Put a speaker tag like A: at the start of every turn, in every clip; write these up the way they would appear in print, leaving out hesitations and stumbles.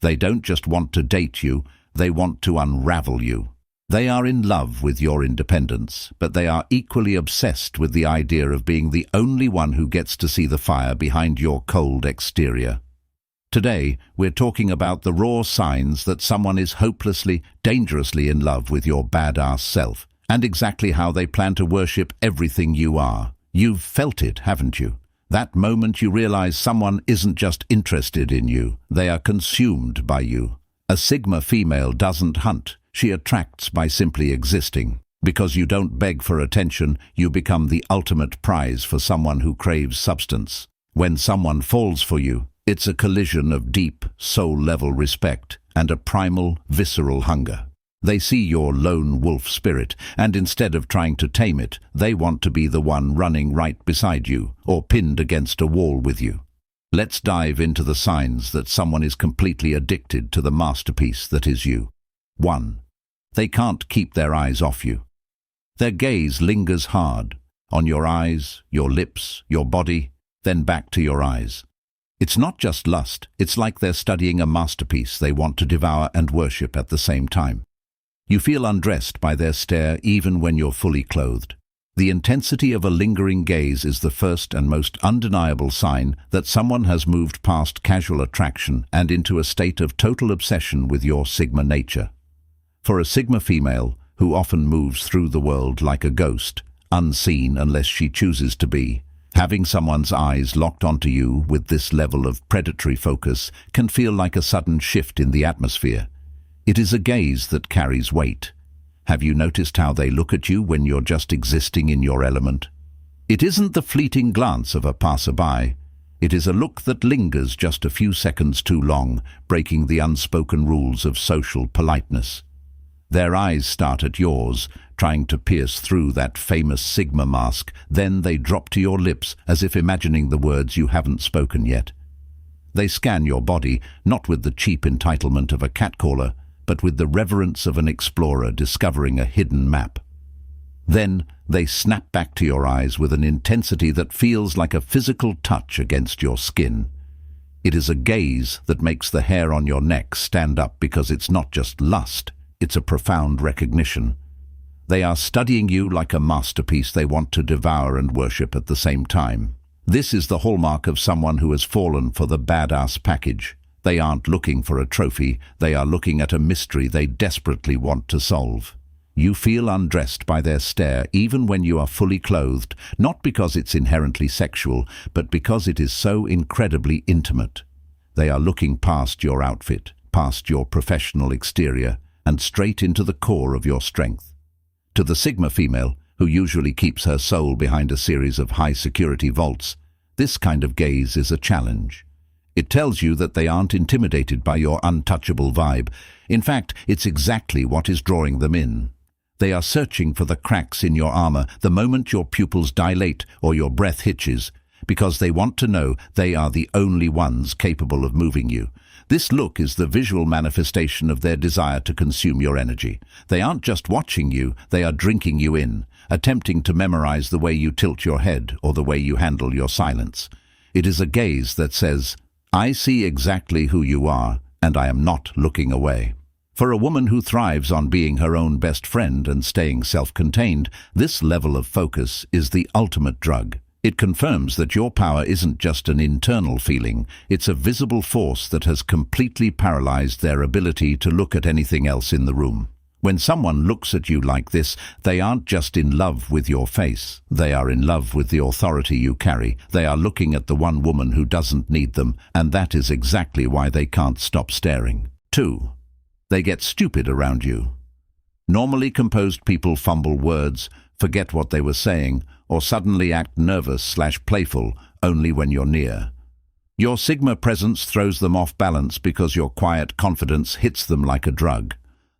A: They don't just want to date you, they want to unravel you. They are in love with your independence, but they are equally obsessed with the idea of being the only one who gets to see the fire behind your cold exterior. Today, we're talking about the raw signs that someone is hopelessly, dangerously in love with your badass self, and exactly how they plan to worship everything you are. You've felt it, haven't you? That moment you realize someone isn't just interested in you, they are consumed by you. A Sigma female doesn't hunt, she attracts by simply existing. Because you don't beg for attention, you become the ultimate prize for someone who craves substance. When someone falls for you, it's a collision of deep, soul-level respect and a primal, visceral hunger. They see your lone wolf spirit, and instead of trying to tame it, they want to be the one running right beside you or pinned against a wall with you. Let's dive into the signs that someone is completely addicted to the masterpiece that is you. 1. They can't keep their eyes off you. Their gaze lingers hard, on your eyes, your lips, your body, then back to your eyes. It's not just lust, it's like they're studying a masterpiece they want to devour and worship at the same time. You feel undressed by their stare even when you're fully clothed. The intensity of a lingering gaze is the first and most undeniable sign that someone has moved past casual attraction and into a state of total obsession with your Sigma nature. For a Sigma female, who often moves through the world like a ghost, unseen unless she chooses to be, having someone's eyes locked onto you with this level of predatory focus can feel like a sudden shift in the atmosphere. It is a gaze that carries weight. Have you noticed how they look at you when you're just existing in your element? It isn't the fleeting glance of a passerby. It is a look that lingers just a few seconds too long, breaking the unspoken rules of social politeness. Their eyes start at yours, trying to pierce through that famous Sigma mask, then they drop to your lips as if imagining the words you haven't spoken yet. They scan your body, not with the cheap entitlement of a catcaller, but with the reverence of an explorer discovering a hidden map. Then they snap back to your eyes with an intensity that feels like a physical touch against your skin. It is a gaze that makes the hair on your neck stand up because it's not just lust, it's a profound recognition. They are studying you like a masterpiece they want to devour and worship at the same time. This is the hallmark of someone who has fallen for the badass package. They aren't looking for a trophy, they are looking at a mystery they desperately want to solve. You feel undressed by their stare even when you are fully clothed, not because it's inherently sexual, but because it is so incredibly intimate. They are looking past your outfit, past your professional exterior, and straight into the core of your strength. To the Sigma female, who usually keeps her soul behind a series of high-security vaults, this kind of gaze is a challenge. It tells you that they aren't intimidated by your untouchable vibe. In fact, it's exactly what is drawing them in. They are searching for the cracks in your armor the moment your pupils dilate or your breath hitches, because they want to know they are the only ones capable of moving you. This look is the visual manifestation of their desire to consume your energy. They aren't just watching you, they are drinking you in, attempting to memorize the way you tilt your head or the way you handle your silence. It is a gaze that says, "I see exactly who you are, and I am not looking away." For a woman who thrives on being her own best friend and staying self-contained, this level of focus is the ultimate drug. It confirms that your power isn't just an internal feeling, it's a visible force that has completely paralyzed their ability to look at anything else in the room. When someone looks at you like this, they aren't just in love with your face. They are in love with the authority you carry. They are looking at the one woman who doesn't need them, and that is exactly why they can't stop staring. 2. They get stupid around you. Normally composed people fumble words, forget what they were saying, or suddenly act nervous/playful only when you're near. Your Sigma presence throws them off balance because your quiet confidence hits them like a drug.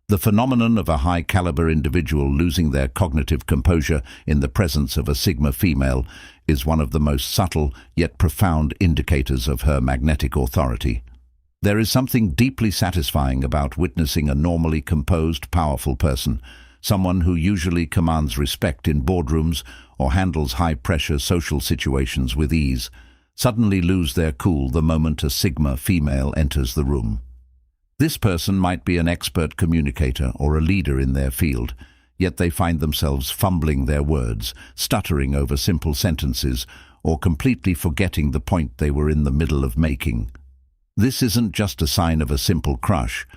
A: The phenomenon of a high-caliber individual losing their cognitive composure in the presence of a Sigma female is one of the most subtle yet profound indicators of her magnetic authority. There is something deeply satisfying about witnessing a normally composed, powerful person, someone who usually commands respect in boardrooms or handles high-pressure social situations with ease, suddenly lose their cool the moment a Sigma female enters the room. This person might be an expert communicator or a leader in their field, yet they find themselves fumbling their words, stuttering over simple sentences, or completely forgetting the point they were in the middle of making. This isn't just a sign of a simple crush.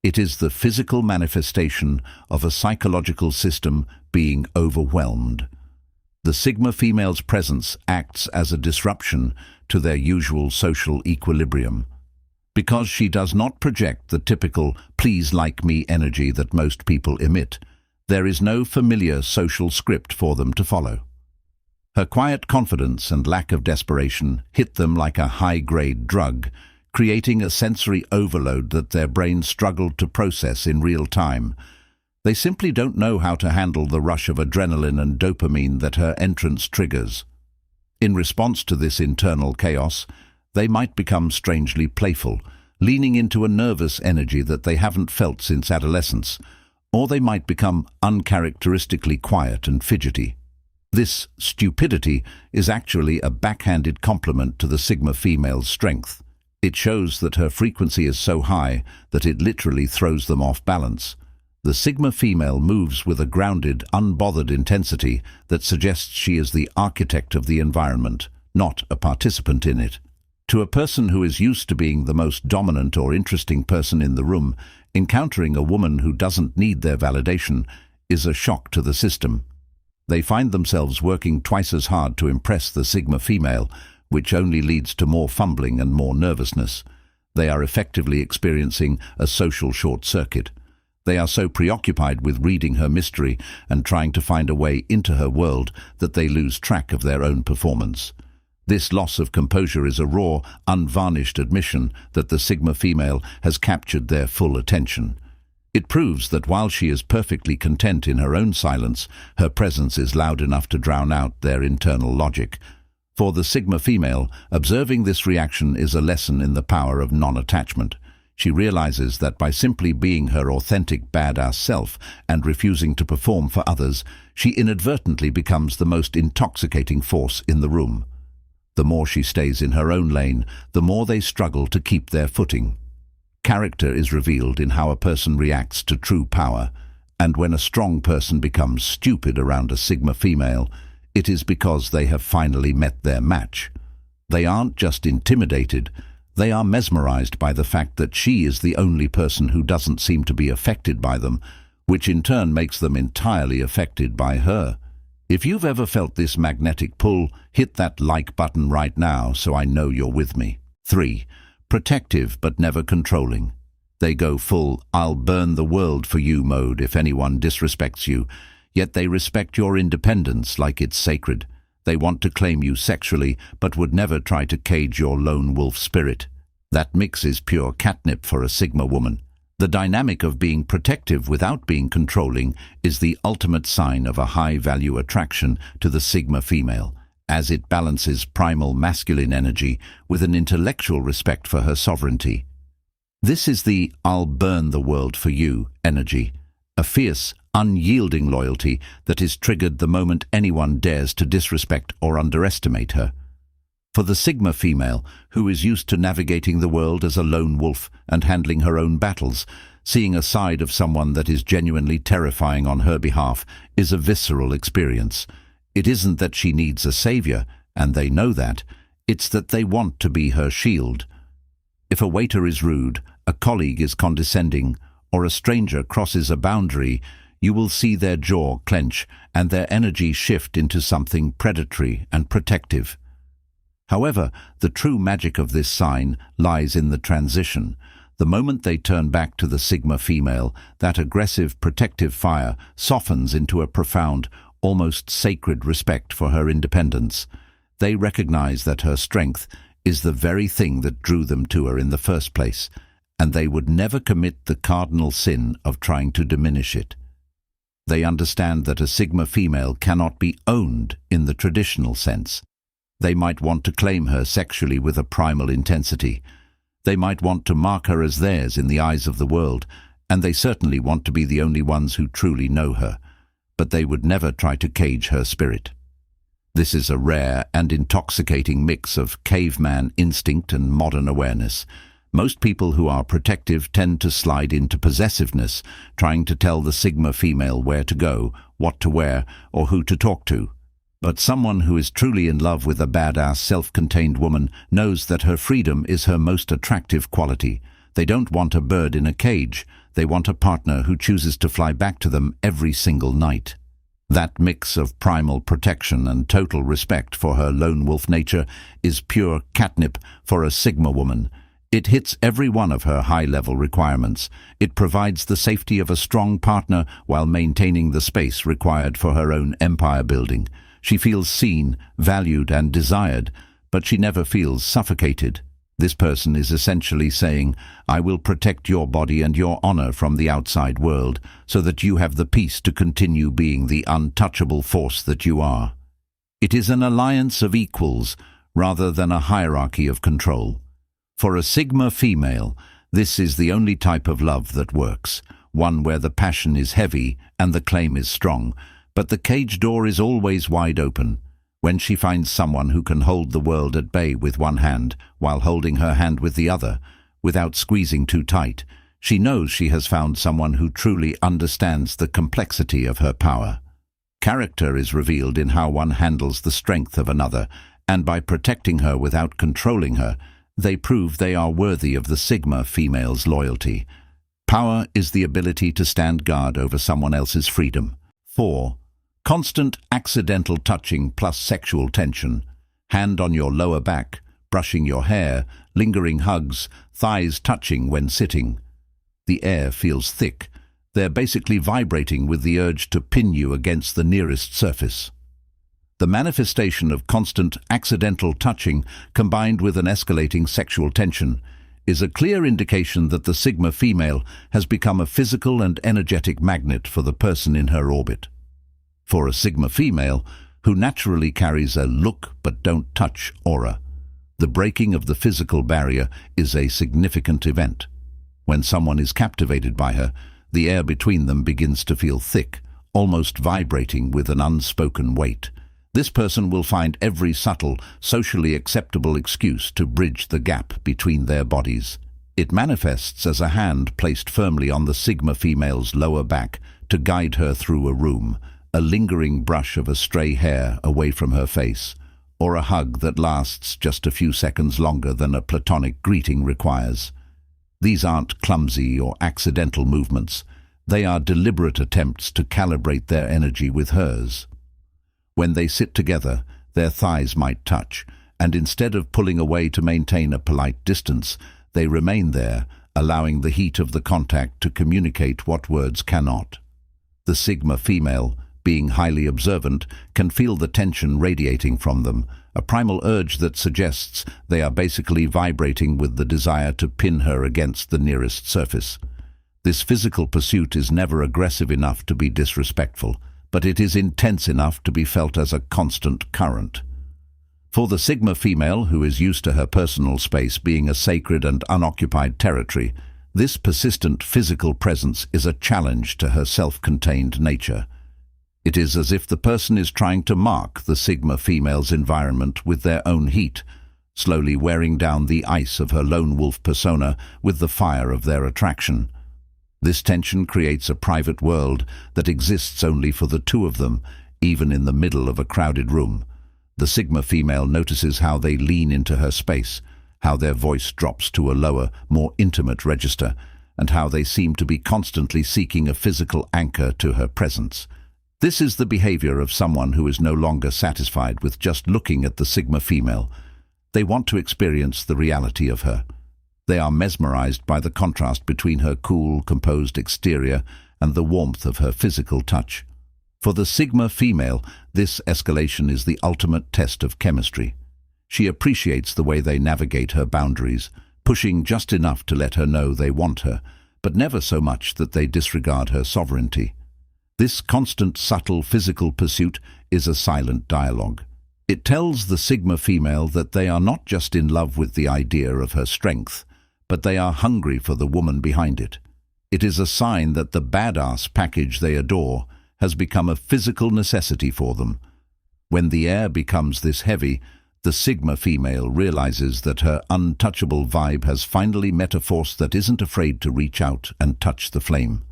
A: It is the physical manifestation of a psychological system being overwhelmed. The Sigma female's presence acts as a disruption to their usual social equilibrium. Because she does not project the typical "please like me" energy that most people emit, there is no familiar social script for them to follow. Her quiet confidence and lack of desperation hit them like a high-grade drug, creating a sensory overload that their brains struggled to process in real time. They simply don't know how to handle the rush of adrenaline and dopamine that her entrance triggers. In response to this internal chaos, they might become strangely playful, leaning into a nervous energy that they haven't felt since adolescence, or they might become uncharacteristically quiet and fidgety. This stupidity is actually a backhanded compliment to the Sigma female's strength. It shows that her frequency is so high that it literally throws them off balance. The Sigma female moves with a grounded, unbothered intensity that suggests she is the architect of the environment, not a participant in it. To a person who is used to being the most dominant or interesting person in the room, encountering a woman who doesn't need their validation is a shock to the system. They find themselves working twice as hard to impress the Sigma female, which only leads to more fumbling and more nervousness. They are effectively experiencing a social short-circuit. They are so preoccupied with reading her mystery and trying to find a way into her world that they lose track of their own performance. This loss of composure is a raw, unvarnished admission that the Sigma female has captured their full attention. It proves that while she is perfectly content in her own silence, her presence is loud enough to drown out their internal logic. For the Sigma female, observing this reaction is a lesson in the power of non-attachment. She realizes that by simply being her authentic badass self and refusing to perform for others, she inadvertently becomes the most intoxicating force in the room. The more she stays in her own lane, the more they struggle to keep their footing. Character is revealed in how a person reacts to true power, and when a strong person becomes stupid around a Sigma female, it is because they have finally met their match. They aren't just intimidated, they are mesmerized by the fact that she is the only person who doesn't seem to be affected by them, which in turn makes them entirely affected by her. If you've ever felt this magnetic pull, hit that like button right now so I know you're with me. 3. Protective but never controlling. They go full "I'll burn the world for you" mode if anyone disrespects you, yet they respect your independence like it's sacred. They want to claim you sexually, but would never try to cage your lone wolf spirit. That mix is pure catnip for a Sigma woman. The dynamic of being protective without being controlling is the ultimate sign of a high-value attraction to the Sigma female, as it balances primal masculine energy with an intellectual respect for her sovereignty. This is the "I'll burn the world for you" energy, a fierce, unyielding loyalty that is triggered the moment anyone dares to disrespect or underestimate her. For the Sigma female, who is used to navigating the world as a lone wolf and handling her own battles, seeing a side of someone that is genuinely terrifying on her behalf is a visceral experience. It isn't that she needs a savior, and they know that. It's that they want to be her shield. If a waiter is rude, a colleague is condescending, or a stranger crosses a boundary, you will see their jaw clench and their energy shift into something predatory and protective. However, the true magic of this sign lies in the transition. The moment they turn back to the Sigma female, that aggressive, protective fire softens into a profound, almost sacred respect for her independence. They recognize that her strength is the very thing that drew them to her in the first place, and they would never commit the cardinal sin of trying to diminish it. They understand that a Sigma female cannot be owned in the traditional sense. They might want to claim her sexually with a primal intensity. They might want to mark her as theirs in the eyes of the world, and they certainly want to be the only ones who truly know her, but they would never try to cage her spirit. This is a rare and intoxicating mix of caveman instinct and modern awareness, Most people who are protective tend to slide into possessiveness, trying to tell the Sigma female where to go, what to wear, or who to talk to. But someone who is truly in love with a badass, self-contained woman knows that her freedom is her most attractive quality. They don't want a bird in a cage. They want a partner who chooses to fly back to them every single night. That mix of primal protection and total respect for her lone wolf nature is pure catnip for a Sigma woman. It hits every one of her high-level requirements. It provides the safety of a strong partner while maintaining the space required for her own empire building. She feels seen, valued, and desired, but she never feels suffocated. This person is essentially saying, I will protect your body and your honor from the outside world, so that you have the peace to continue being the untouchable force that you are. It is an alliance of equals, rather than a hierarchy of control. For a Sigma female, this is the only type of love that works, one where the passion is heavy and the claim is strong, but the cage door is always wide open. When she finds someone who can hold the world at bay with one hand while holding her hand with the other, without squeezing too tight, she knows she has found someone who truly understands the complexity of her power. Character is revealed in how one handles the strength of another, and by protecting her without controlling her, they prove they are worthy of the Sigma female's loyalty. Power is the ability to stand guard over someone else's freedom. 4. Constant accidental touching plus sexual tension. Hand on your lower back, brushing your hair, lingering hugs, thighs touching when sitting. The air feels thick. They're basically vibrating with the urge to pin you against the nearest surface. The manifestation of constant accidental touching combined with an escalating sexual tension is a clear indication that the Sigma female has become a physical and energetic magnet for the person in her orbit. For a Sigma female, who naturally carries a look but don't touch aura, the breaking of the physical barrier is a significant event. When someone is captivated by her, the air between them begins to feel thick, almost vibrating with an unspoken weight. This person will find every subtle, socially acceptable excuse to bridge the gap between their bodies. It manifests as a hand placed firmly on the Sigma female's lower back to guide her through a room, a lingering brush of a stray hair away from her face, or a hug that lasts just a few seconds longer than a platonic greeting requires. These aren't clumsy or accidental movements. They are deliberate attempts to calibrate their energy with hers. When they sit together, their thighs might touch, and instead of pulling away to maintain a polite distance, they remain there, allowing the heat of the contact to communicate what words cannot. The Sigma female, being highly observant, can feel the tension radiating from them, a primal urge that suggests they are basically vibrating with the desire to pin her against the nearest surface. This physical pursuit is never aggressive enough to be disrespectful, but it is intense enough to be felt as a constant current. For the Sigma female, who is used to her personal space being a sacred and unoccupied territory, this persistent physical presence is a challenge to her self-contained nature. It is as if the person is trying to mark the Sigma female's environment with their own heat, slowly wearing down the ice of her lone wolf persona with the fire of their attraction. This tension creates a private world that exists only for the two of them, even in the middle of a crowded room. The Sigma female notices how they lean into her space, how their voice drops to a lower, more intimate register, and how they seem to be constantly seeking a physical anchor to her presence. This is the behavior of someone who is no longer satisfied with just looking at the Sigma female. They want to experience the reality of her. They are mesmerized by the contrast between her cool, composed exterior and the warmth of her physical touch. For the Sigma female, this escalation is the ultimate test of chemistry. She appreciates the way they navigate her boundaries, pushing just enough to let her know they want her, but never so much that they disregard her sovereignty. This constant, subtle physical pursuit is a silent dialogue. It tells the Sigma female that they are not just in love with the idea of her strength, but they are hungry for the woman behind it. It is a sign that the badass package they adore has become a physical necessity for them. When the air becomes this heavy, the The Sigma female realizes that her untouchable vibe has finally met a force that isn't afraid to reach out and touch the flame.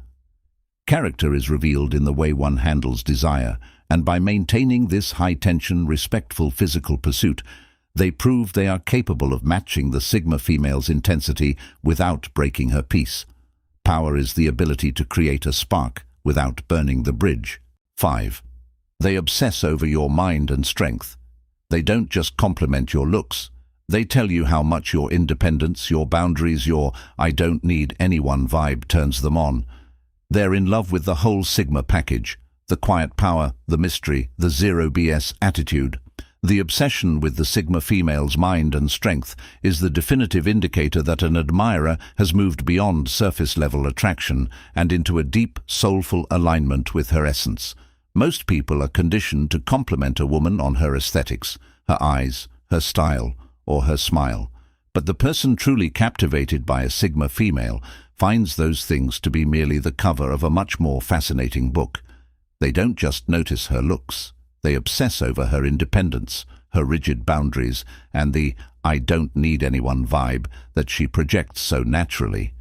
A: Character is revealed in the way one handles desire, and by maintaining this high-tension, respectful physical pursuit, they prove they are capable of matching the Sigma female's intensity without breaking her peace. Power is the ability to create a spark without burning the bridge. 5. They obsess over your mind and strength. They don't just compliment your looks. They tell you how much your independence, your boundaries, your "I don't need anyone" vibe turns them on. They're in love with the whole Sigma package: the quiet power, the mystery, the zero BS attitude. The obsession with the Sigma female's mind and strength is the definitive indicator that an admirer has moved beyond surface-level attraction and into a deep, soulful alignment with her essence. Most people are conditioned to compliment a woman on her aesthetics, her eyes, her style, or her smile. But the person truly captivated by a Sigma female finds those things to be merely the cover of a much more fascinating book. They don't just notice her looks. They obsess over her independence, her rigid boundaries, and the "I don't need anyone" vibe that she projects so naturally.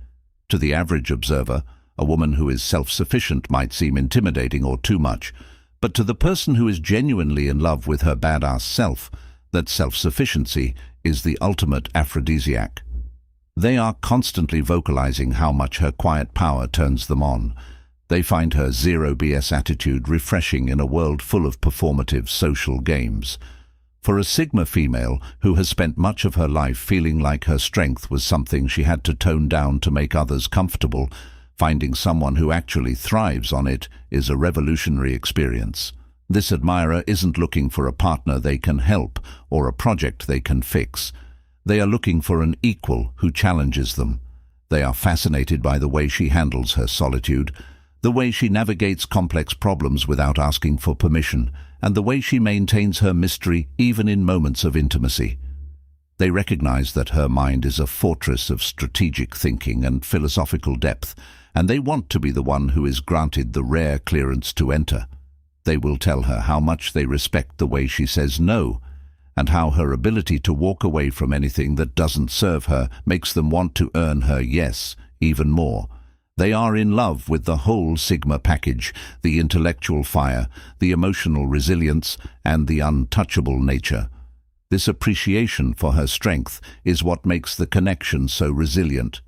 A: To the average observer, a woman who is self-sufficient might seem intimidating or too much, but to the person who is genuinely in love with her badass self, that self-sufficiency is the ultimate aphrodisiac. They are constantly vocalizing how much her quiet power turns them on. They find her zero BS attitude refreshing in a world full of performative social games. For a Sigma female who has spent much of her life feeling like her strength was something she had to tone down to make others comfortable, finding someone who actually thrives on it is a revolutionary experience. This admirer isn't looking for a partner they can help or a project they can fix. They are looking for an equal who challenges them. They are fascinated by the way she handles her solitude, the way she navigates complex problems without asking for permission, and the way she maintains her mystery even in moments of intimacy. They recognize that her mind is a fortress of strategic thinking and philosophical depth, and they want to be the one who is granted the rare clearance to enter. They will tell her how much they respect the way she says no, and how her ability to walk away from anything that doesn't serve her makes them want to earn her yes even more. They are in love with the whole Sigma package: the intellectual fire, the emotional resilience, and the untouchable nature. This appreciation for her strength is what makes the connection so resilient.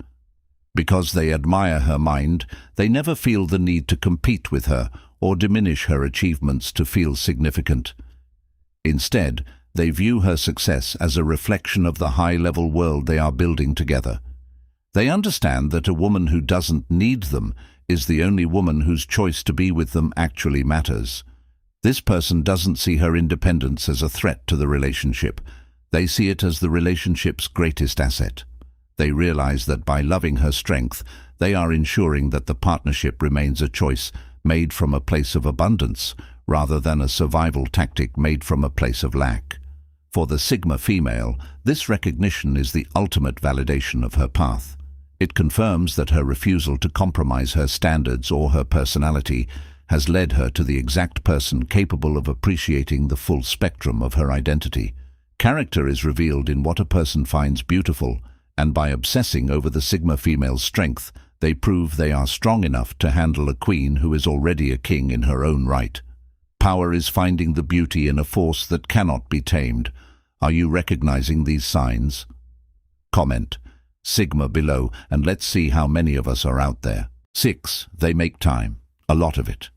A: Because they admire her mind, they never feel the need to compete with her or diminish her achievements to feel significant. Instead, they view her success as a reflection of the high-level world they are building together. They understand that a woman who doesn't need them is the only woman whose choice to be with them actually matters. This person doesn't see her independence as a threat to the relationship. They see it as the relationship's greatest asset. They realize that by loving her strength, they are ensuring that the partnership remains a choice made from a place of abundance, rather than a survival tactic made from a place of lack. For the Sigma female, this recognition is the ultimate validation of her path. It confirms that her refusal to compromise her standards or her personality has led her to the exact person capable of appreciating the full spectrum of her identity. Character is revealed in what a person finds beautiful, and by obsessing over the Sigma female's strength, they prove they are strong enough to handle a queen who is already a king in her own right. Power is finding the beauty in a force that cannot be tamed. Are you recognizing these signs? Comment Sigma below, and let's see how many of us are out there. 6. They make time. A lot of it.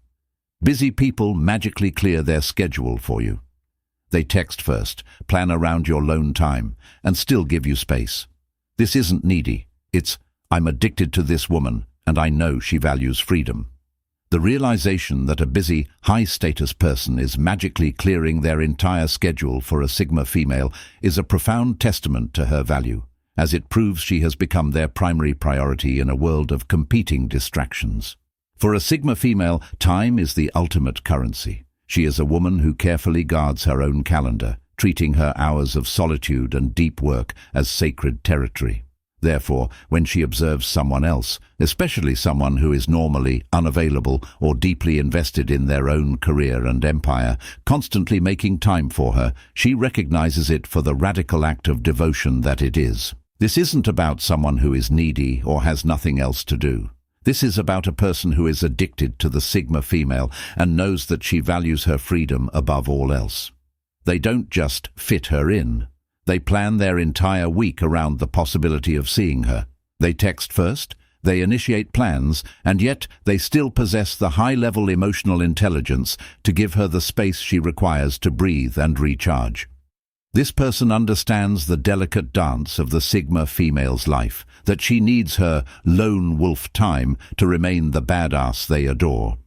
A: Busy people magically clear their schedule for you. They text first, plan around your lone time, and still give you space. This isn't needy. It's, "I'm addicted to this woman, and I know she values freedom." The realization that a busy, high-status person is magically clearing their entire schedule for a Sigma female is a profound testament to her value, as it proves she has become their primary priority in a world of competing distractions. For a Sigma female, time is the ultimate currency. She is a woman who carefully guards her own calendar, treating her hours of solitude and deep work as sacred territory. Therefore, when she observes someone else, especially someone who is normally unavailable or deeply invested in their own career and empire, constantly making time for her, she recognizes it for the radical act of devotion that it is. This isn't about someone who is needy or has nothing else to do. This is about a person who is addicted to the Sigma female and knows that she values her freedom above all else. They don't just fit her in. They plan their entire week around the possibility of seeing her. They text first, they initiate plans, and yet they still possess the high-level emotional intelligence to give her the space she requires to breathe and recharge. This person understands the delicate dance of the Sigma female's life, that she needs her lone wolf time to remain the badass they adore.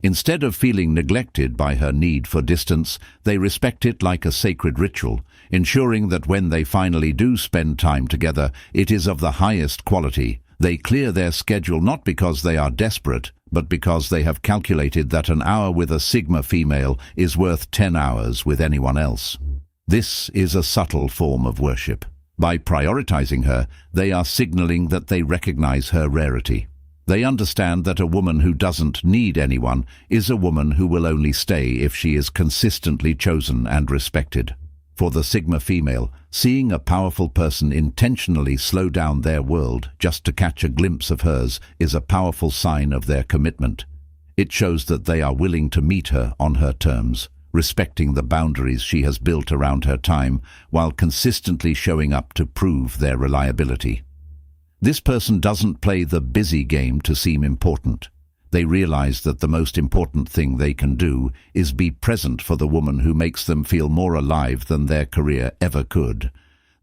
A: Instead of feeling neglected by her need for distance, they respect it like a sacred ritual, ensuring that when they finally do spend time together, it is of the highest quality. They clear their schedule not because they are desperate, but because they have calculated that an hour with a Sigma female is worth 10 hours with anyone else. This is a subtle form of worship. By prioritizing her, they are signaling that they recognize her rarity. They understand that a woman who doesn't need anyone is a woman who will only stay if she is consistently chosen and respected. For the Sigma female, seeing a powerful person intentionally slow down their world just to catch a glimpse of hers is a powerful sign of their commitment. It shows that they are willing to meet her on her terms, respecting the boundaries she has built around her time while consistently showing up to prove their reliability. This person doesn't play the busy game to seem important. They realize that the most important thing they can do is be present for the woman who makes them feel more alive than their career ever could.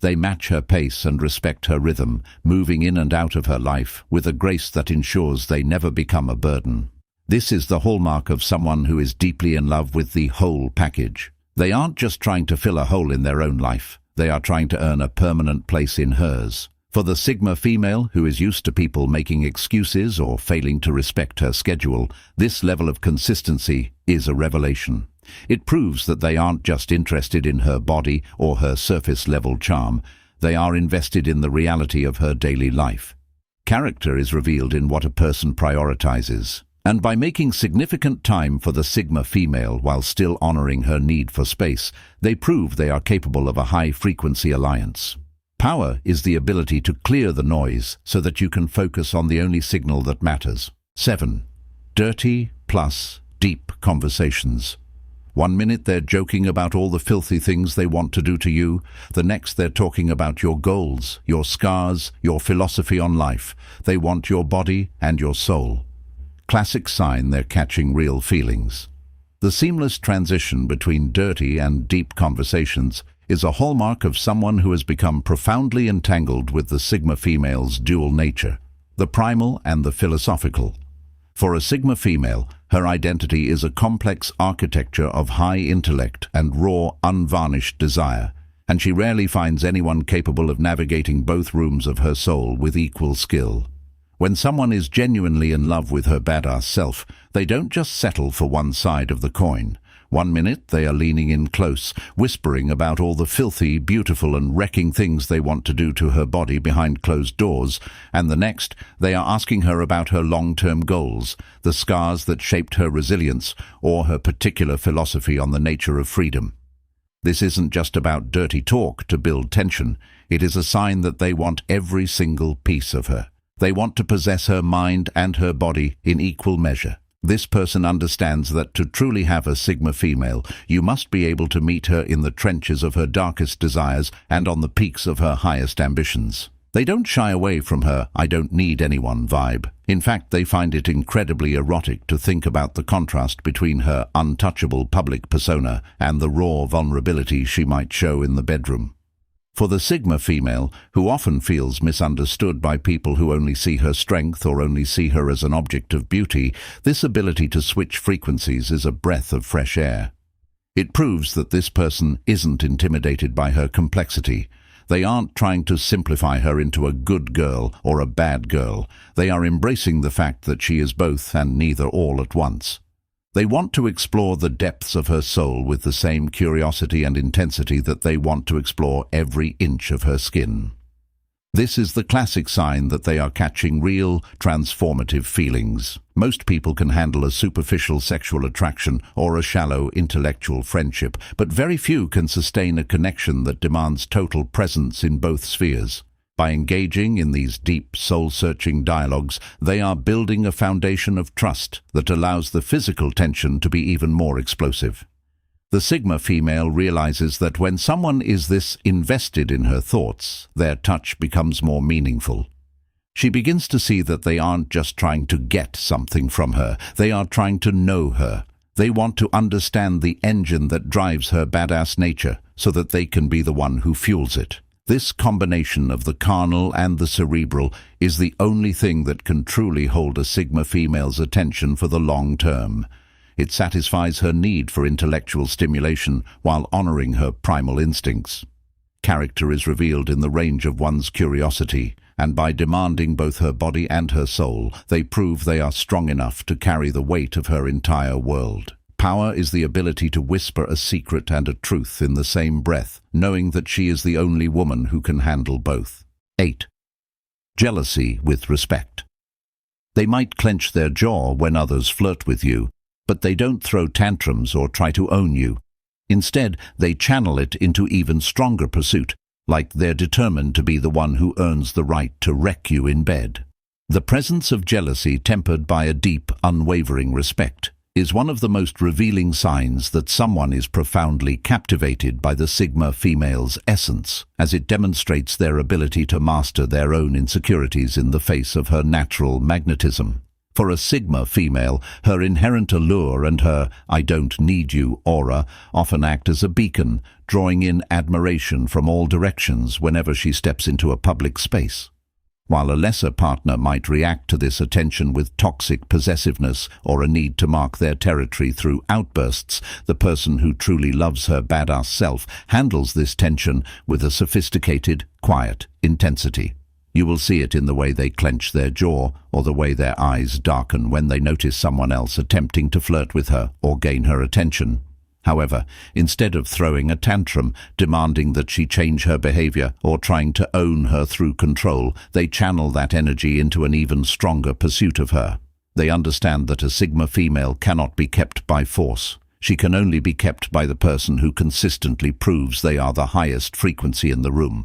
A: They match her pace and respect her rhythm, moving in and out of her life with a grace that ensures they never become a burden. This is the hallmark of someone who is deeply in love with the whole package. They aren't just trying to fill a hole in their own life. They are trying to earn a permanent place in hers. For the Sigma female, who is used to people making excuses or failing to respect her schedule, this level of consistency is a revelation. It proves that they aren't just interested in her body or her surface-level charm. They are invested in the reality of her daily life. Character is revealed in what a person prioritizes. And by making significant time for the Sigma female while still honoring her need for space, they prove they are capable of a high-frequency alliance. Power is the ability to clear the noise so that you can focus on the only signal that matters. 7. Dirty plus deep conversations. 1 minute they're joking about all the filthy things they want to do to you. The next they're talking about your goals, your scars, your philosophy on life. They want your body and your soul. Classic sign they're catching real feelings. The seamless transition between dirty and deep conversations is a hallmark of someone who has become profoundly entangled with the Sigma female's dual nature, the primal and the philosophical. For a Sigma female, her identity is a complex architecture of high intellect and raw, unvarnished desire, and she rarely finds anyone capable of navigating both rooms of her soul with equal skill. When someone is genuinely in love with her badass self, they don't just settle for one side of the coin. 1 minute they are leaning in close, whispering about all the filthy, beautiful and wrecking things they want to do to her body behind closed doors, and the next they are asking her about her long-term goals, the scars that shaped her resilience, or her particular philosophy on the nature of freedom. This isn't just about dirty talk to build tension. It is a sign that they want every single piece of her. They want to possess her mind and her body in equal measure. This person understands that to truly have a Sigma female, you must be able to meet her in the trenches of her darkest desires and on the peaks of her highest ambitions. They don't shy away from her "I don't need anyone" vibe. In fact, they find it incredibly erotic to think about the contrast between her untouchable public persona and the raw vulnerability she might show in the bedroom. For the Sigma female, who often feels misunderstood by people who only see her strength or only see her as an object of beauty, this ability to switch frequencies is a breath of fresh air. It proves that this person isn't intimidated by her complexity. They aren't trying to simplify her into a good girl or a bad girl. They are embracing the fact that she is both and neither all at once. They want to explore the depths of her soul with the same curiosity and intensity that they want to explore every inch of her skin. This is the classic sign that they are catching real, transformative feelings. Most people can handle a superficial sexual attraction or a shallow intellectual friendship, but very few can sustain a connection that demands total presence in both spheres. By engaging in these deep, soul-searching dialogues, they are building a foundation of trust that allows the physical tension to be even more explosive. The Sigma female realizes that when someone is this invested in her thoughts, their touch becomes more meaningful. She begins to see that they aren't just trying to get something from her, they are trying to know her. They want to understand the engine that drives her badass nature so that they can be the one who fuels it. This combination of the carnal and the cerebral is the only thing that can truly hold a Sigma female's attention for the long term. It satisfies her need for intellectual stimulation while honoring her primal instincts. Character is revealed in the range of one's curiosity, and by demanding both her body and her soul, they prove they are strong enough to carry the weight of her entire world. Power is the ability to whisper a secret and a truth in the same breath, knowing that she is the only woman who can handle both. 8. Jealousy with respect. They might clench their jaw when others flirt with you, but they don't throw tantrums or try to own you. Instead, they channel it into even stronger pursuit, like they're determined to be the one who earns the right to wreck you in bed. The presence of jealousy tempered by a deep, unwavering respect is one of the most revealing signs that someone is profoundly captivated by the Sigma female's essence, as it demonstrates their ability to master their own insecurities in the face of her natural magnetism. For a Sigma female, her inherent allure and her "I don't need you" aura often act as a beacon, drawing in admiration from all directions whenever she steps into a public space. While a lesser partner might react to this attention with toxic possessiveness or a need to mark their territory through outbursts, the person who truly loves her badass self handles this tension with a sophisticated, quiet intensity. You will see it in the way they clench their jaw or the way their eyes darken when they notice someone else attempting to flirt with her or gain her attention. However, instead of throwing a tantrum, demanding that she change her behavior, or trying to own her through control, they channel that energy into an even stronger pursuit of her. They understand that a Sigma female cannot be kept by force. She can only be kept by the person who consistently proves they are the highest frequency in the room.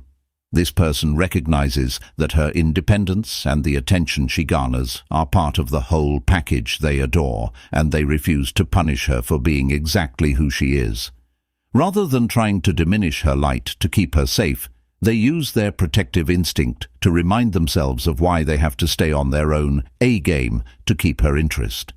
A: This person recognizes that her independence and the attention she garners are part of the whole package they adore, and they refuse to punish her for being exactly who she is. Rather than trying to diminish her light to keep her safe, they use their protective instinct to remind themselves of why they have to stay on their own A-game to keep her interest.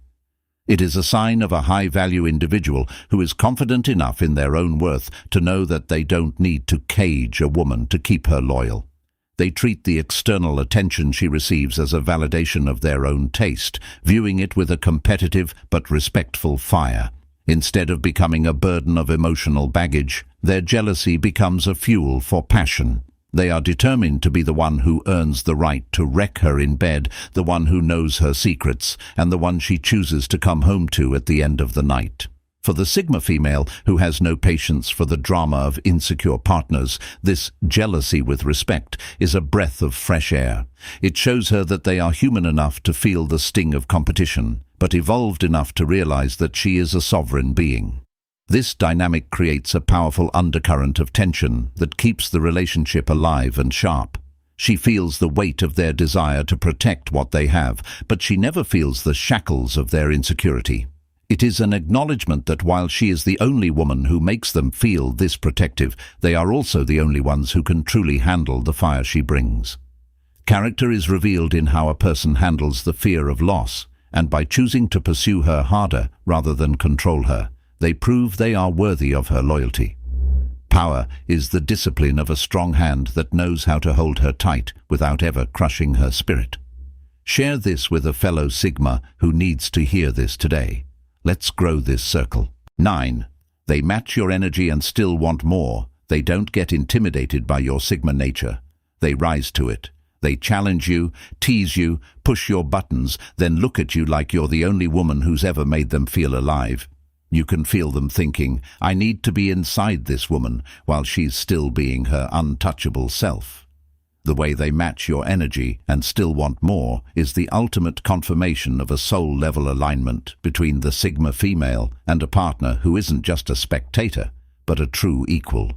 A: It is a sign of a high-value individual who is confident enough in their own worth to know that they don't need to cage a woman to keep her loyal. They treat the external attention she receives as a validation of their own taste, viewing it with a competitive but respectful fire. Instead of becoming a burden of emotional baggage, their jealousy becomes a fuel for passion. They are determined to be the one who earns the right to wreck her in bed, the one who knows her secrets, and the one she chooses to come home to at the end of the night. For the Sigma female, who has no patience for the drama of insecure partners, this jealousy with respect is a breath of fresh air. It shows her that they are human enough to feel the sting of competition, but evolved enough to realize that she is a sovereign being. This dynamic creates a powerful undercurrent of tension that keeps the relationship alive and sharp. She feels the weight of their desire to protect what they have, but she never feels the shackles of their insecurity. It is an acknowledgement that while she is the only woman who makes them feel this protective, they are also the only ones who can truly handle the fire she brings. Character is revealed in how a person handles the fear of loss, and by choosing to pursue her harder rather than control her, they prove they are worthy of her loyalty. Power is the discipline of a strong hand that knows how to hold her tight without ever crushing her spirit. Share this with a fellow Sigma who needs to hear this today. Let's grow this circle. 9. They match your energy and still want more. They don't get intimidated by your Sigma nature. They rise to it. They challenge you, tease you, push your buttons, then look at you like you're the only woman who's ever made them feel alive. You can feel them thinking, "I need to be inside this woman," while she's still being her untouchable self. The way they match your energy and still want more is the ultimate confirmation of a soul-level alignment between the Sigma female and a partner who isn't just a spectator, but a true equal.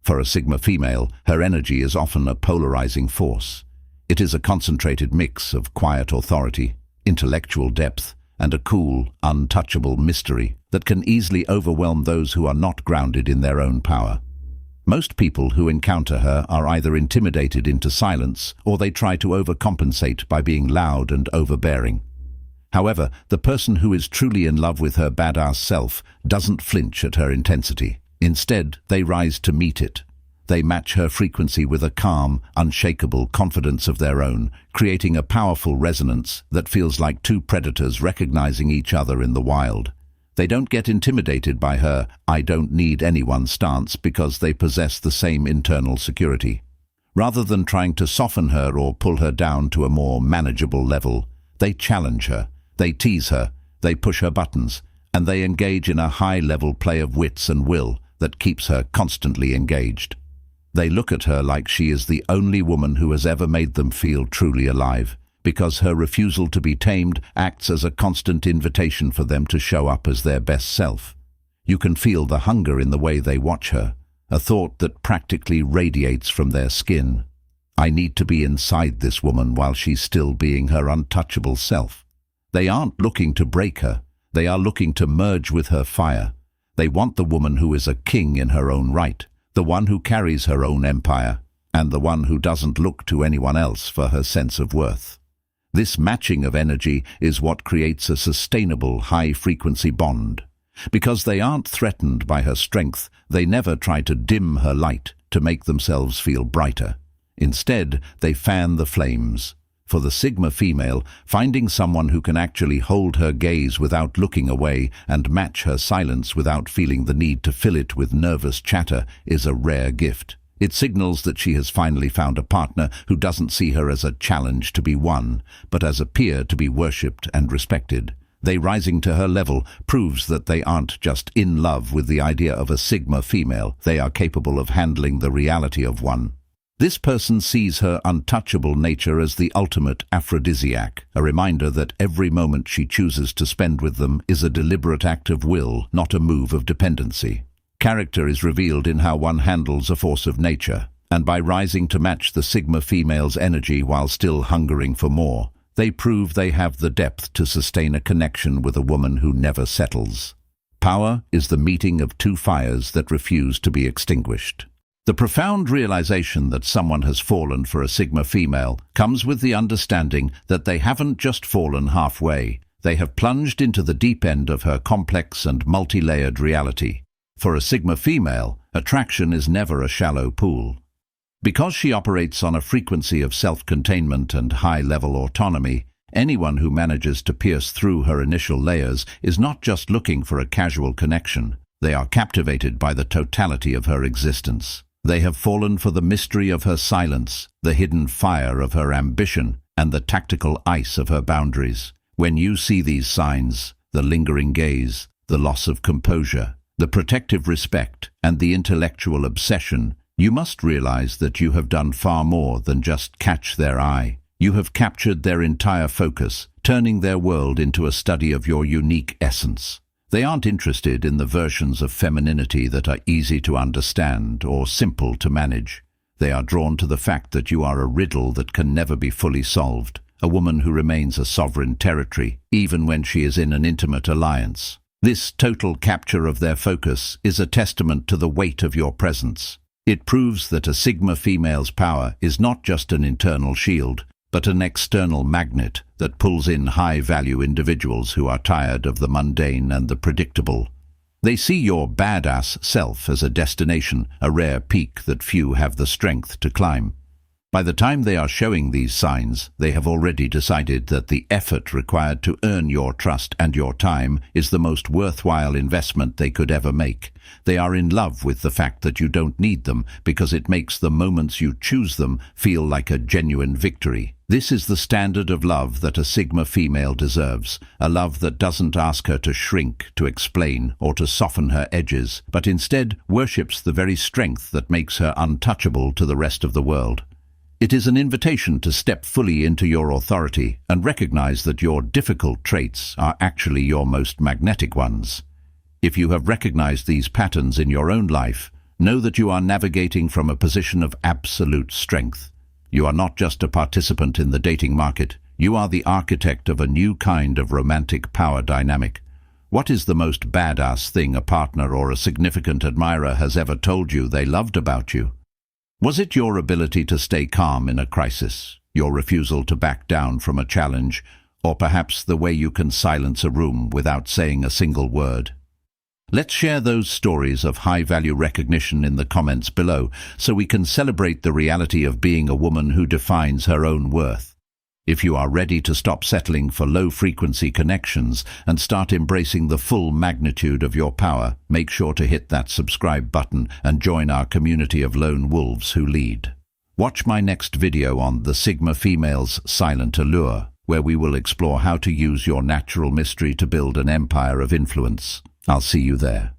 A: For a Sigma female, her energy is often a polarizing force. It is a concentrated mix of quiet authority, intellectual depth, and a cool, untouchable mystery that can easily overwhelm those who are not grounded in their own power. Most people who encounter her are either intimidated into silence or they try to overcompensate by being loud and overbearing. However, the person who is truly in love with her badass self doesn't flinch at her intensity. Instead, they rise to meet it. They match her frequency with a calm, unshakable confidence of their own, creating a powerful resonance that feels like two predators recognizing each other in the wild. They don't get intimidated by her "I don't need anyone" stance because they possess the same internal security. Rather than trying to soften her or pull her down to a more manageable level, they challenge her, they tease her, they push her buttons, and they engage in a high-level play of wits and will that keeps her constantly engaged. They look at her like she is the only woman who has ever made them feel truly alive, because her refusal to be tamed acts as a constant invitation for them to show up as their best self. You can feel the hunger in the way they watch her, a thought that practically radiates from their skin. I need to be inside this woman while she's still being her untouchable self. They aren't looking to break her, they are looking to merge with her fire. They want the woman who is a king in her own right, the one who carries her own empire, and the one who doesn't look to anyone else for her sense of worth. This matching of energy is what creates a sustainable high-frequency bond. Because they aren't threatened by her strength, they never try to dim her light to make themselves feel brighter. Instead, they fan the flames. For the Sigma female, finding someone who can actually hold her gaze without looking away and match her silence without feeling the need to fill it with nervous chatter is a rare gift. It signals that she has finally found a partner who doesn't see her as a challenge to be won, but as a peer to be worshipped and respected. They rising to her level proves that they aren't just in love with the idea of a Sigma female, they are capable of handling the reality of one. This person sees her untouchable nature as the ultimate aphrodisiac, a reminder that every moment she chooses to spend with them is a deliberate act of will, not a move of dependency. Character is revealed in how one handles a force of nature, and by rising to match the Sigma female's energy while still hungering for more, they prove they have the depth to sustain a connection with a woman who never settles. Power is the meeting of two fires that refuse to be extinguished. The profound realization that someone has fallen for a Sigma female comes with the understanding that they haven't just fallen halfway, they have plunged into the deep end of her complex and multi-layered reality. For a Sigma female, attraction is never a shallow pool. Because she operates on a frequency of self-containment and high-level autonomy, anyone who manages to pierce through her initial layers is not just looking for a casual connection. They are captivated by the totality of her existence. They have fallen for the mystery of her silence, the hidden fire of her ambition, and the tactical ice of her boundaries. When you see these signs, the lingering gaze, the loss of composure, the protective respect, and the intellectual obsession, you must realize that you have done far more than just catch their eye. You have captured their entire focus, turning their world into a study of your unique essence. They aren't interested in the versions of femininity that are easy to understand or simple to manage. They are drawn to the fact that you are a riddle that can never be fully solved, a woman who remains a sovereign territory, even when she is in an intimate alliance. This total capture of their focus is a testament to the weight of your presence. It proves that a Sigma female's power is not just an internal shield, but an external magnet that pulls in high-value individuals who are tired of the mundane and the predictable. They see your badass self as a destination, a rare peak that few have the strength to climb. By the time they are showing these signs, they have already decided that the effort required to earn your trust and your time is the most worthwhile investment they could ever make. They are in love with the fact that you don't need them because it makes the moments you choose them feel like a genuine victory. This is the standard of love that a Sigma female deserves, a love that doesn't ask her to shrink, to explain, or to soften her edges, but instead worships the very strength that makes her untouchable to the rest of the world. It is an invitation to step fully into your authority and recognize that your difficult traits are actually your most magnetic ones. If you have recognized these patterns in your own life, know that you are navigating from a position of absolute strength. You are not just a participant in the dating market, you are the architect of a new kind of romantic power dynamic. What is the most badass thing a partner or a significant admirer has ever told you they loved about you? Was it your ability to stay calm in a crisis, your refusal to back down from a challenge, or perhaps the way you can silence a room without saying a single word? Let's share those stories of high-value recognition in the comments below so we can celebrate the reality of being a woman who defines her own worth. If you are ready to stop settling for low-frequency connections and start embracing the full magnitude of your power, make sure to hit that subscribe button and join our community of lone wolves who lead. Watch my next video on the Sigma female's silent allure, where we will explore how to use your natural mystery to build an empire of influence. I'll see you there.